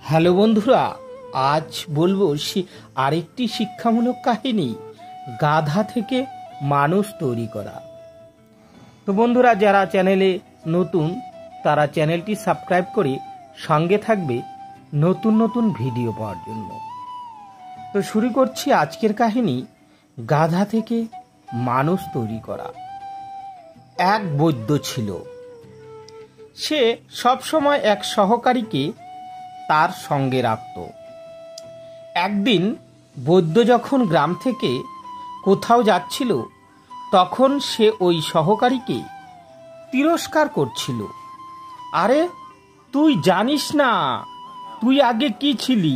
Hello বন্ধুরা, আজ বলবো আরেকটি শিক্ষামূলক কাহিনী, গাধা থেকে মানুষ তৈরি করা। তো বন্ধুরা, যারা চ্যানেলে নতুন তারা চ্যানেলটি সাবস্ক্রাইব করে সঙ্গে থাকবে নতুন নতুন ভিডিও পাওয়ার জন্য। তো শুরু করছি আজকের কাহিনী, গাধা থেকে মানুষ তৈরি করা। এক বৈদ্য ছিল, সে সবসময় এক সহকারীকে তার সঙ্গে রাখত। একদিন বৈদ্য যখন গ্রাম থেকে কোথাও যাচ্ছিল, তখন সে ওই সহকারীকে তিরস্কার করছিল। আরে, তুই জানিস না তুই আগে কি ছিলি?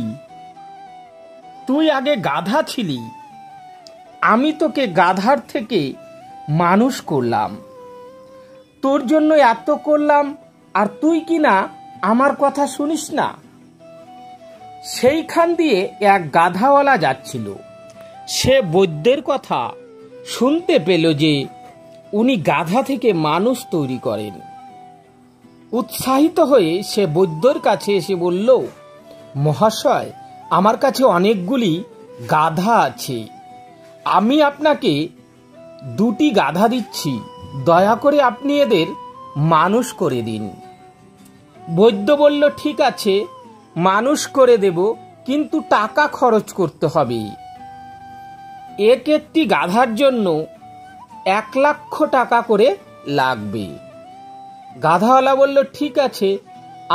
তুই আগে গাধা ছিলি। আমি তোকে গাধার থেকে মানুষ করলাম, তোর জন্য এত করলাম, আর তুই কি না আমার কথা শুনিস না? সেইখান দিয়ে এক গাধাওয়ালা যাচ্ছিল। সে বৈদ্যের কথা শুনতে পেল যে উনি গাধা থেকে মানুষ তৈরি করেন। উৎসাহিত হয়ে সে বৈদ্যর কাছে এসে বলল, মহাশয়, আমার কাছে অনেকগুলি গাধা আছে, আমি আপনাকে 2টি গাধা দিচ্ছি, দয়া করে আপনি এদের মানুষ করে দিন। বৈদ্য বলল, ঠিক আছে, মানুষ করে দেব, কিন্তু টাকা খরচ করতে হবে। একটি গাধার জন্য 1,00,000 টাকা করে লাগবে। গাধাওয়ালা বলল, ঠিক আছে,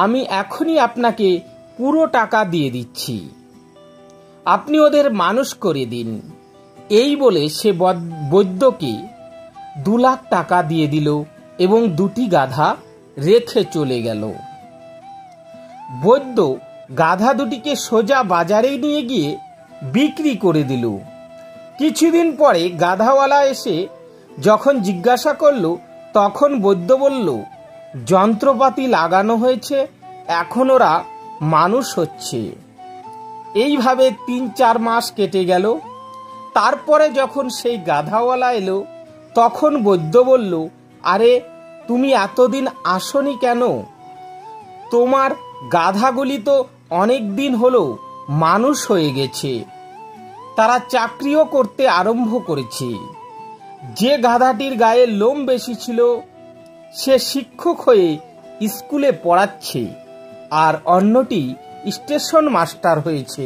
আমি এখনই আপনাকে পুরো টাকা দিয়ে দিচ্ছি, আপনি ওদের মানুষ করে দিন। এই বলে সে বৈদ্যকে 2,00,000 টাকা দিয়ে দিল এবং 2টি গাধা রেখে চলে গেল। বৈদ্য গাধা 2টিকে সোজা বাজারে নিয়ে গিয়ে বিক্রি করে দিল। কিছুদিন পরে গাধাওয়ালা এসে যখন জিজ্ঞাসা করল, তখন বৈদ্য বলল, যন্ত্রপাতি লাগানো হয়েছে, এখন ওরা মানুষ হচ্ছে। এইভাবে 3-4 মাস কেটে গেল। তারপরে যখন সেই গাধাওয়ালা এলো, তখন বৈদ্য বলল, আরে, তুমি এতদিন আসনি কেন? তোমার গাধাগুলি তো অনেক দিন হলো মানুষ হয়ে গেছে, তারা চাকরিও করতে আরম্ভ করেছে। যে গাধাটির গায়ে লোম বেশি ছিল সে শিক্ষক হয়ে স্কুলে পড়াচ্ছে, আর অন্যটি স্টেশন মাস্টার হয়েছে।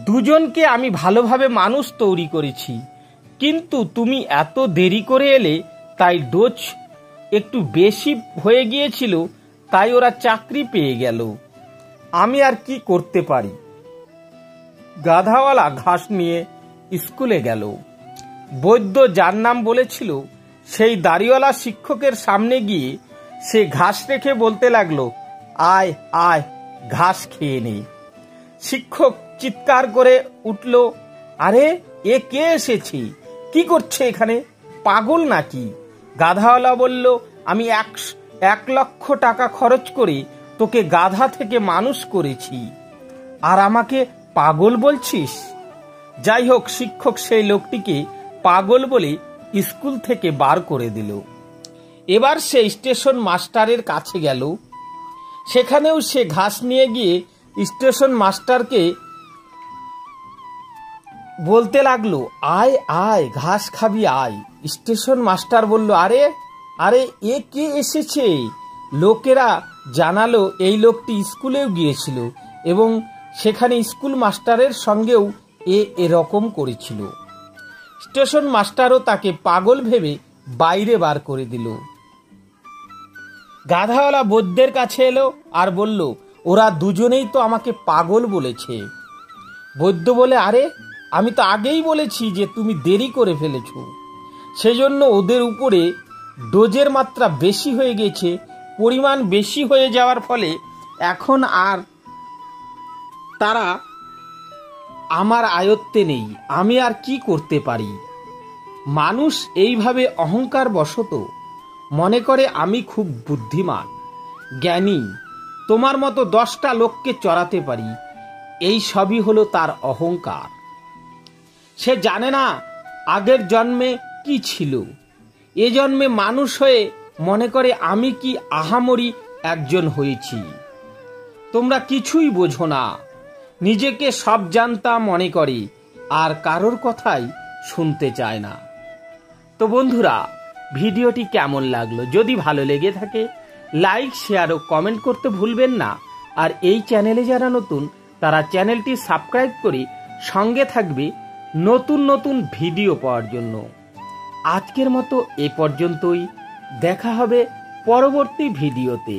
দুজনকে আমি ভালোভাবে মানুষ তৈরি করেছি, কিন্তু তুমি এত দেরি করে এলে, তাই ডোজ একটু বেশি হয়ে গিয়েছিল, তাই ওরা চাকরি পেয়ে গেল। আমি আর কি করতে পারি? গাধাওয়ালা ঘাস নিয়ে স্কুলে গেল। বৈদ্য যার নাম বলেছিল, সেই দাড়িওয়ালা শিক্ষকের সামনে গিয়ে সে ঘাস রেখে বলতে লাগলো, আয় আয়, ঘাস খেয়ে নে। শিক্ষক চিৎকার করে উঠল, আরে, এ কে এসেছে? কি করছে এখানে? পাগল নাকি? গাধাওয়ালা বলল, আমি 1,00,000 টাকা খরচ করে তোকে গাধা থেকে মানুষ করেছি, আর আমাকে পাগল বলছিস? যাই হোক, শিক্ষক সেই লোকটিকে পাগল বলে স্কুল থেকে বার করে দিল। এবার সে স্টেশন মাস্টারের কাছে গেল। সেখানেও সে ঘাস নিয়ে গিয়ে স্টেশন মাস্টারকে বলতে লাগলো, আয় আয়, ঘাস খাবি, আয়। স্টেশন মাস্টার বলল, আরে আরে, এ কে এসেছে? লোকেরা জানালো এই লোকটি স্কুলেও গিয়েছিল এবং সেখানে স্কুল মাস্টারের সঙ্গেও এরকম করেছিল। স্টেশন মাস্টারও তাকে পাগল ভেবে বাইরে বার করে দিল। গাধাওয়ালা বৈদ্যের কাছে এলো আর বলল, ওরা দুজনেই তো আমাকে পাগল বলেছে। বৈদ্য বলে, আরে, আমি তো আগেই বলেছি যে তুমি দেরি করে ফেলেছ, সেজন্য ওদের উপরে ডোজের মাত্রা বেশি হয়ে গেছে। পরিমাণ বেশি হয়ে যাওয়ার ফলে এখন আর তারা আমার আয়ত্তে নেই, আমি আর কি করতে পারি? মানুষ এইভাবে অহংকার বশত মনে করে আমি খুব বুদ্ধিমান, জ্ঞানী, তোমার মতো 10টা লোককে চড়াতে পারি। এই সবই হলো তার অহংকার। সে জানে না আগের জন্মে কি ছিল। এ জন্মে মানুষ হয়ে মনে করে আমি কি আহামরি একজন হয়েছি। তোমরা কিছুই বোঝো না, নিজেকে সব জানতা মনে করে আর কারোর কথাই শুনতে চায় না। তো বন্ধুরা, ভিডিওটি কেমন লাগলো? যদি ভালো লেগে থাকে লাইক, শেয়ার ও কমেন্ট করতে ভুলবেন না। আর এই চ্যানেলে যারা নতুন তারা চ্যানেলটি সাবস্ক্রাইব করে সঙ্গে থাকবে নতুন নতুন ভিডিও পাওয়ার জন্য। আজকের মতো এ পর্যন্তই, দেখা হবে পরবর্তী ভিডিওতে।